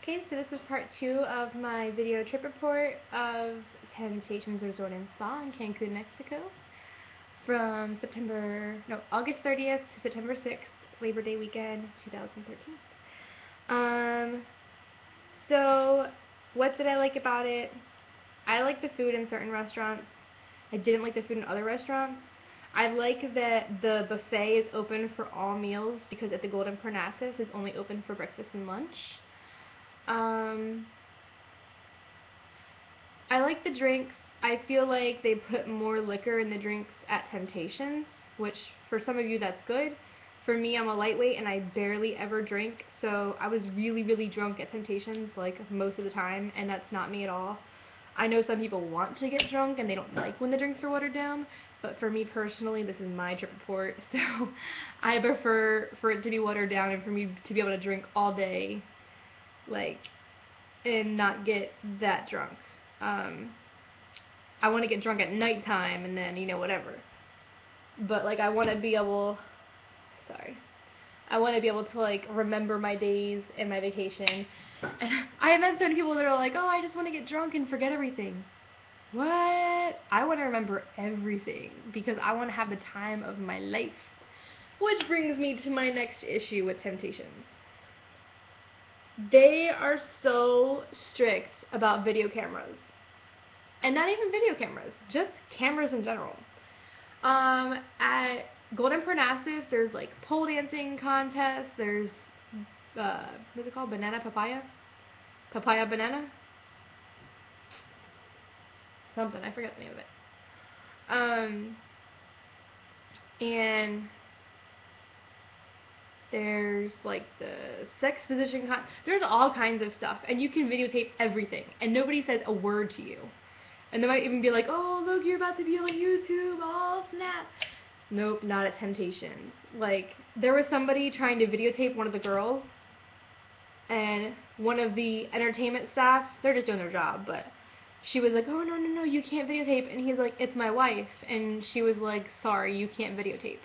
Okay, so this is part 2 of my video trip report of Temptations Resort and Spa in Cancun, Mexico from August 30th to September 6th, Labor Day weekend, 2013. So what did I like about it? I like the food in certain restaurants. I didn't like the food in other restaurants. I like that the buffet is open for all meals because at the Golden Parnassus it's only open for breakfast and lunch. I like the drinks. I feel like they put more liquor in the drinks at Temptations, which for some of you that's good. For me, I'm a lightweight and I barely ever drink, so I was really, really drunk at Temptations like most of the time, and that's not me at all. I know some people want to get drunk and they don't like when the drinks are watered down, but for me personally, this is my trip report, so I prefer for it to be watered down and for me to be able to drink all day, like, and not get that drunk. Um, I want to get drunk at nighttime and then, whatever. But, like, I want to be able to, like, remember my days and my vacation. And I have met certain people that are like, oh, I just want to get drunk and forget everything. What? I want to remember everything because I want to have the time of my life. Which brings me to my next issue with Temptations. They are so strict about video cameras. And not even video cameras, just cameras in general. At Golden Parnassus, there's like pole dancing contests. There's what's it called? Banana papaya, papaya banana, something. I forget the name of it. And there's like the sex position there's all kinds of stuff, and you can videotape everything, and nobody says a word to you. And they might even be like, oh, look, you're about to be on YouTube, oh, snap. Nope, not at Temptations. Like, there was somebody trying to videotape one of the girls, and one of the entertainment staff, they're just doing their job, but she was like, oh, no, no, no, you can't videotape. And he's like, it's my wife. And she was like, sorry, you can't videotape.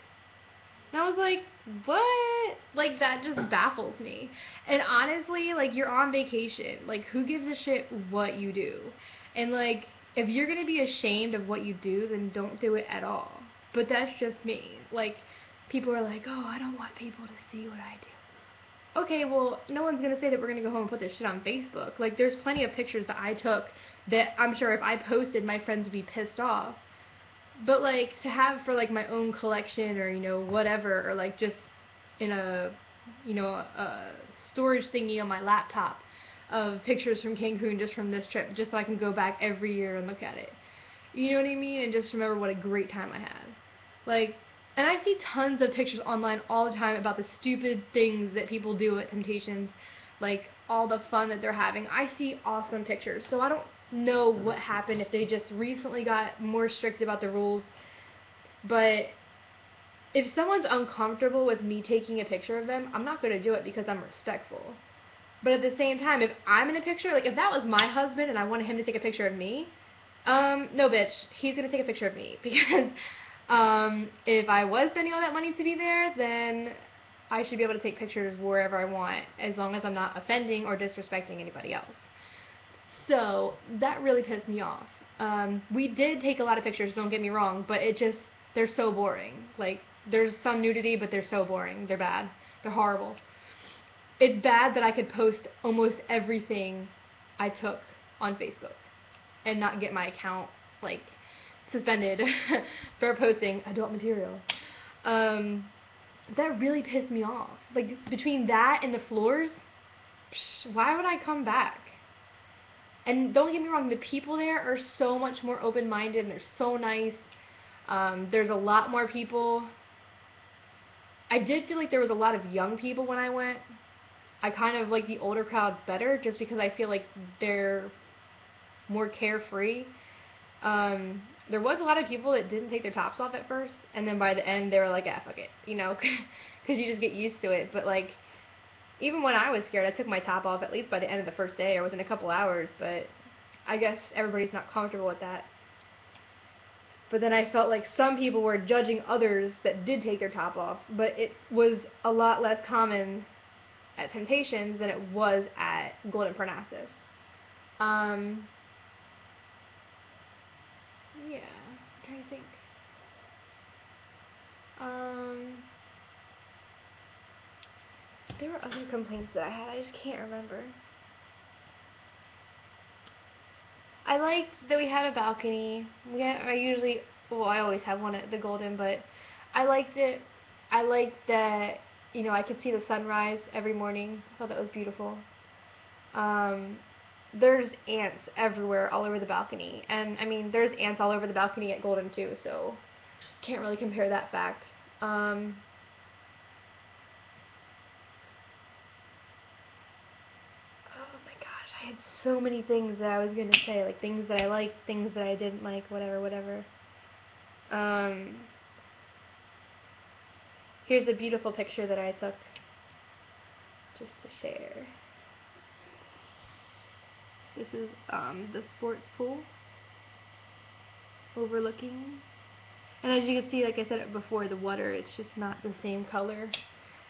And I was like, what? Like, that just baffles me. And honestly, like, you're on vacation. Like, who gives a shit what you do? And, like, if you're going to be ashamed of what you do, then don't do it at all. But that's just me. Like, people are like, oh, I don't want people to see what I do. Okay, well, no one's going to say that we're going to go home and put this shit on Facebook. Like, there's plenty of pictures that I took that I'm sure if I posted, my friends would be pissed off. But, like, to have for, like, my own collection or, whatever, or, like, just in a, a storage thingy on my laptop of pictures from Cancun just from this trip, just so I can go back every year and look at it. You know what I mean? And just remember what a great time I had. Like, and I see tons of pictures online all the time about the stupid things that people do at Temptations, like all the fun that they're having. I see awesome pictures, so I don't know what happened, if they just recently got more strict about the rules, but if someone's uncomfortable with me taking a picture of them, I'm not going to do it because I'm respectful. But at the same time, if I'm in a picture, like if that was my husband and I wanted him to take a picture of me, no bitch, he's going to take a picture of me because if I was spending all that money to be there, then I should be able to take pictures wherever I want as long as I'm not offending or disrespecting anybody else. So that really pissed me off. We did take a lot of pictures, don't get me wrong, but they're so boring. Like, there's some nudity, but they're so boring. They're bad. They're horrible. It's bad that I could post almost everything I took on Facebook and not get my account, like, suspended for posting adult material. That really pissed me off. Like, between that and the floors, why would I come back? And don't get me wrong, the people there are so much more open-minded and they're so nice. There's a lot more people. I did feel like there was a lot of young people when I went. I kind of like the older crowd better just because I feel like they're more carefree. There was a lot of people that didn't take their tops off at first, and then by the end they were like, ah, fuck it, because you just get used to it. But, like, even when I was scared, I took my top off at least by the end of the first day or within a couple hours, but I guess everybody's not comfortable with that. But then I felt like some people were judging others that did take their top off, but it was a lot less common at Temptations than it was at Golden Parnassus. Um, yeah, I'm trying to think. Um, there were other complaints that I had. I just can't remember. I liked that we had a balcony. I always have one at the Golden, but I liked it. I liked that, I could see the sunrise every morning. I thought that was beautiful. Um, there's ants everywhere, all over the balcony, and I mean, there's ants all over the balcony at Golden too, so can't really compare that fact. Um, oh my gosh, I had so many things that I was gonna say, like things that I liked, things that I didn't like, whatever, whatever. Um, Here's a beautiful picture that I took just to share. This is the sports pool overlooking. And as you can see, like I said before, the water, it's just not the same color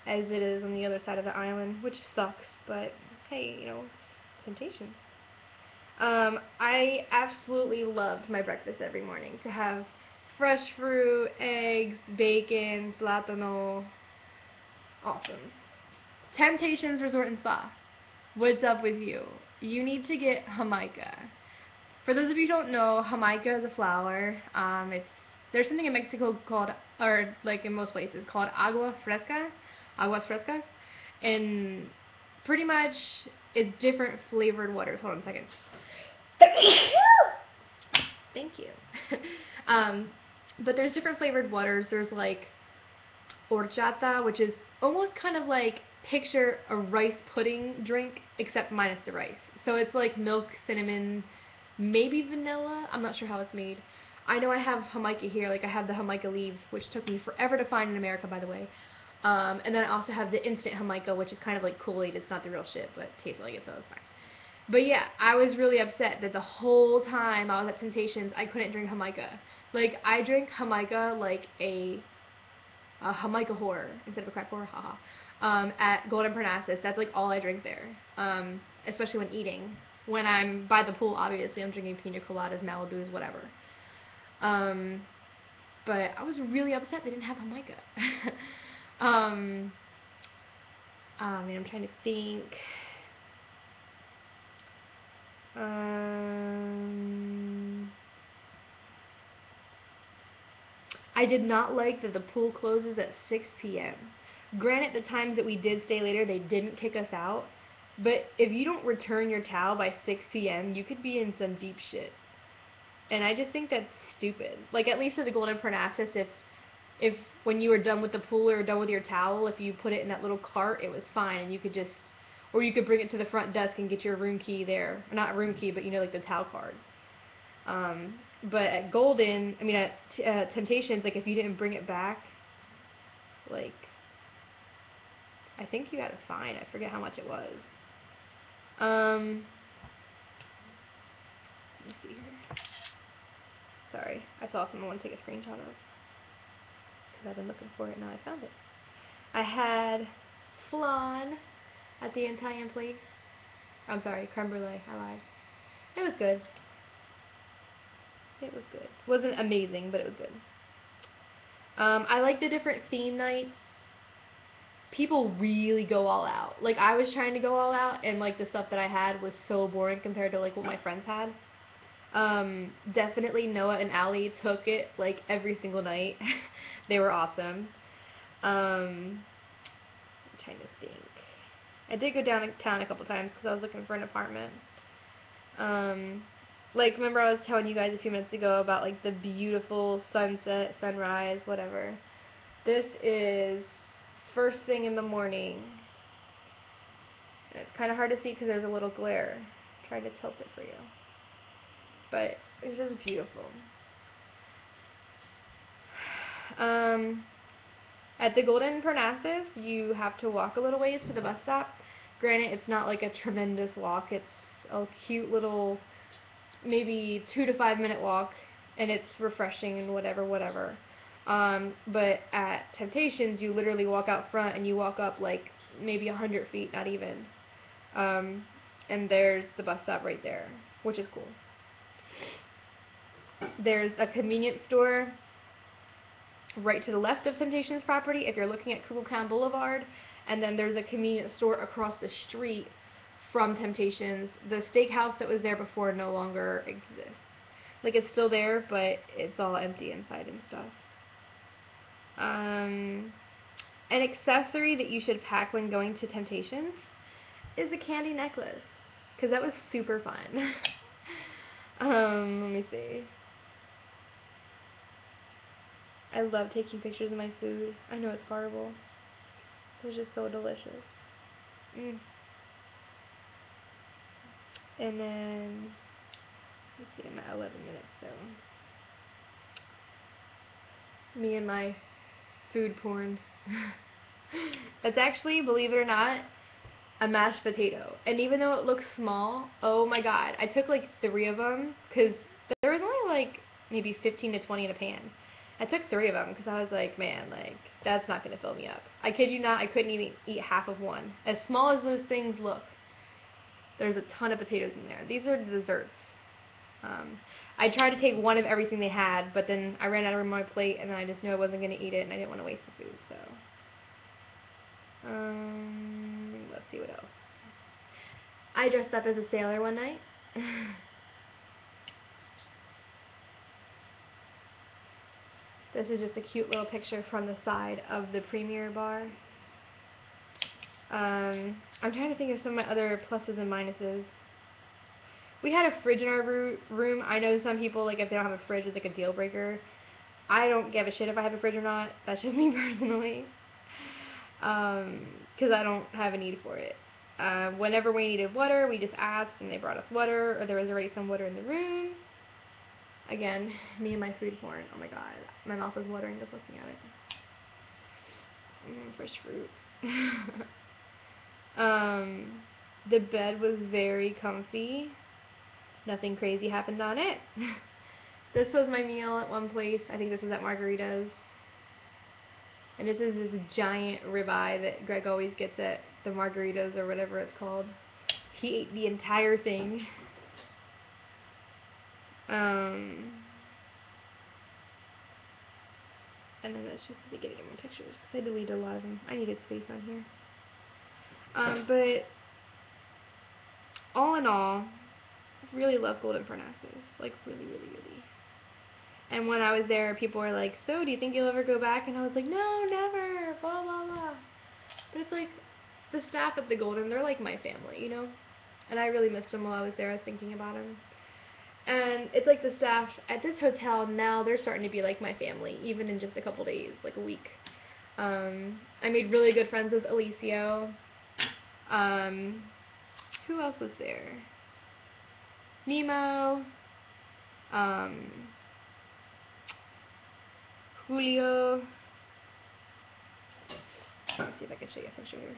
as it is on the other side of the island, which sucks, but hey, it's Temptations. I absolutely loved my breakfast every morning. To have fresh fruit, eggs, bacon, plátano. Awesome. Temptations Resort and Spa. What's up with you? You need to get Jamaica. For those of you who don't know, Jamaica is a flower. There's something in Mexico called, or like in most places, called aguas frescas, and pretty much it's different flavored waters. Hold on a second. Thank you. um, but there's different flavored waters. There's like horchata, which is almost kind of like picture a rice pudding drink, except minus the rice. So it's like milk, cinnamon, maybe vanilla. I'm not sure how it's made. I know I have Jamaica here. Like I have the Jamaica leaves, which took me forever to find in America, by the way. And then I also have the instant Jamaica, which is kind of like Kool-Aid. It's not the real shit, but it tastes like it, so it's fine. But yeah, I was really upset that the whole time I was at Temptations, I couldn't drink Jamaica. Like, I drink Jamaica like a Jamaica whore instead of a crack whore, haha. At Golden Parnassus, that's like all I drink there. Especially when eating. When I'm by the pool, obviously, I'm drinking pina coladas, Malibus, whatever. Um, but I was really upset they didn't have Jamaica. um, I mean, I'm trying to think. I did not like that the pool closes at 6 p.m. Granted, the times that we did stay later, they didn't kick us out. But if you don't return your towel by 6 p.m., you could be in some deep shit. And I just think that's stupid. Like, at least at the Golden Parnassus, if when you were done with the pool or done with your towel, if you put it in that little cart, it was fine, and you could just, or you could bring it to the front desk and get your room key there. Not room key, but like the towel cards. But at Golden, I mean at Temptations, like if you didn't bring it back, like I think you got a fine. I forget how much it was. Let me see here. Sorry, I saw something I want to take a screenshot of because I've been looking for it and now I found it. I had flan at the Italian place. I'm sorry, creme brulee. I lied. It was good. It was good. It wasn't amazing, but it was good. I like the different theme nights. People really go all out. Like, I was trying to go all out, and like the stuff that I had was so boring compared to like what my friends had. Definitely Noah and Allie took it like every single night. They were awesome. I'm trying to think. I did go downtown a couple times because I was looking for an apartment. Like, remember I was telling you guys a few minutes ago about like the beautiful sunset, sunrise, whatever. This is first thing in the morning. And it's kind of hard to see because there's a little glare. Try to tilt it for you. But it's just beautiful. At the Golden Parnassus, you have to walk a little ways to the bus stop. Granted, it's not like a tremendous walk. It's a cute little, maybe 2 to 5 minute walk, and it's refreshing and whatever, whatever. But at Temptations, you literally walk out front and you walk up like maybe 100 feet, not even. And there's the bus stop right there, which is cool. There's a convenience store right to the left of Temptations property if you're looking at Kukulkan Boulevard, and then there's a convenience store across the street from Temptations. The steakhouse that was there before no longer exists. Like, it's still there, but it's all empty inside and stuff. An accessory that you should pack when going to Temptations is a candy necklace, because that was super fun. Let me see. I love taking pictures of my food. I know it's horrible. It was just so delicious. And then, let's see, I'm at 11 minutes, so. Me and my food porn. That's actually, believe it or not, a mashed potato. And even though it looks small, oh my god. I took like 3 of them, because there was only like maybe 15 to 20 in a pan. I took 3 of them because I was like, man, like, that's not going to fill me up. I kid you not, I couldn't even eat half of one. As small as those things look, there's a ton of potatoes in there. These are desserts. I tried to take one of everything they had, but then I ran out of room on my plate, and then I just knew I wasn't going to eat it, and I didn't want to waste the food, so. Let's see what else. I dressed up as a sailor one night. This is just a cute little picture from the side of the Premier bar. I'm trying to think of some of my other pluses and minuses. We had a fridge in our room. I know some people, like, if they don't have a fridge, it's like a deal breaker. I don't give a shit if I have a fridge or not. That's just me personally. Because I don't have a need for it. Whenever we needed water, we just asked and they brought us water, or there was already some water in the room. Again, me and my food porn. Oh my god. My mouth is watering just looking at it. Fresh fruit. The bed was very comfy. Nothing crazy happened on it. This was my meal at one place. I think this was at Margarita's. And this is this giant ribeye that Greg always gets at the Margaritas or whatever it's called. He ate the entire thing. And then that's just the beginning of my pictures, because I deleted a lot of them. I needed space on here. But all in all, really love Golden Furnaces. Like, really, really, really. And when I was there, people were like, so, do you think you'll ever go back? And I was like, no, never, blah, blah, blah. But it's like, the staff at the Golden, they're like my family, you know? And I really missed them while I was there. I was thinking about them. And it's like the staff at this hotel now, they're starting to be like my family, even in just a couple days, like a week. I made really good friends with Alicio. Who else was there? Nemo. Julio. Let's see if I can show you a picture here.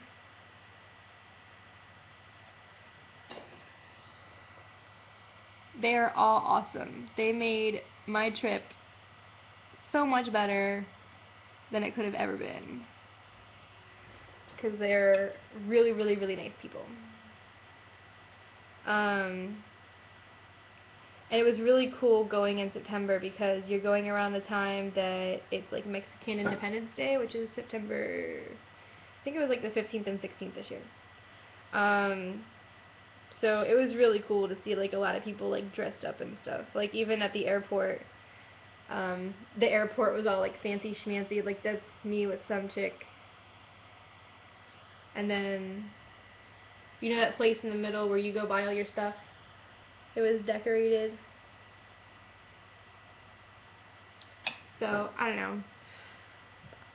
They're all awesome. They made my trip so much better than it could have ever been. Because they're really, really, really nice people. And it was really cool going in September because you're going around the time that it's like Mexican Independence Day, which is September, I think it was like the 15th and 16th this year. So it was really cool to see like a lot of people like dressed up and stuff. Like even at the airport was all like fancy schmancy. Like that's me with some chick. And then, you know that place in the middle where you go buy all your stuff? It was decorated. So, I don't know.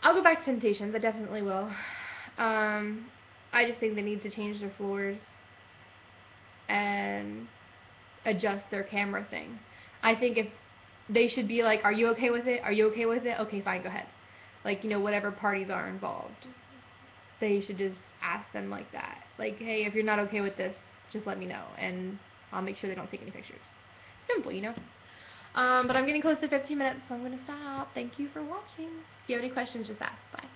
I'll go back to Temptations. I definitely will. I just think they need to change their floors and adjust their camera thing. I think if they should be like, are you okay with it? Are you okay with it? Okay, fine, go ahead. Like, you know, whatever parties are involved. They should just ask them like that. Like, hey, if you're not okay with this, just let me know, and I'll make sure they don't take any pictures. Simple, you know? But I'm getting close to 15 minutes, so I'm going to stop. Thank you for watching. If you have any questions, just ask. Bye.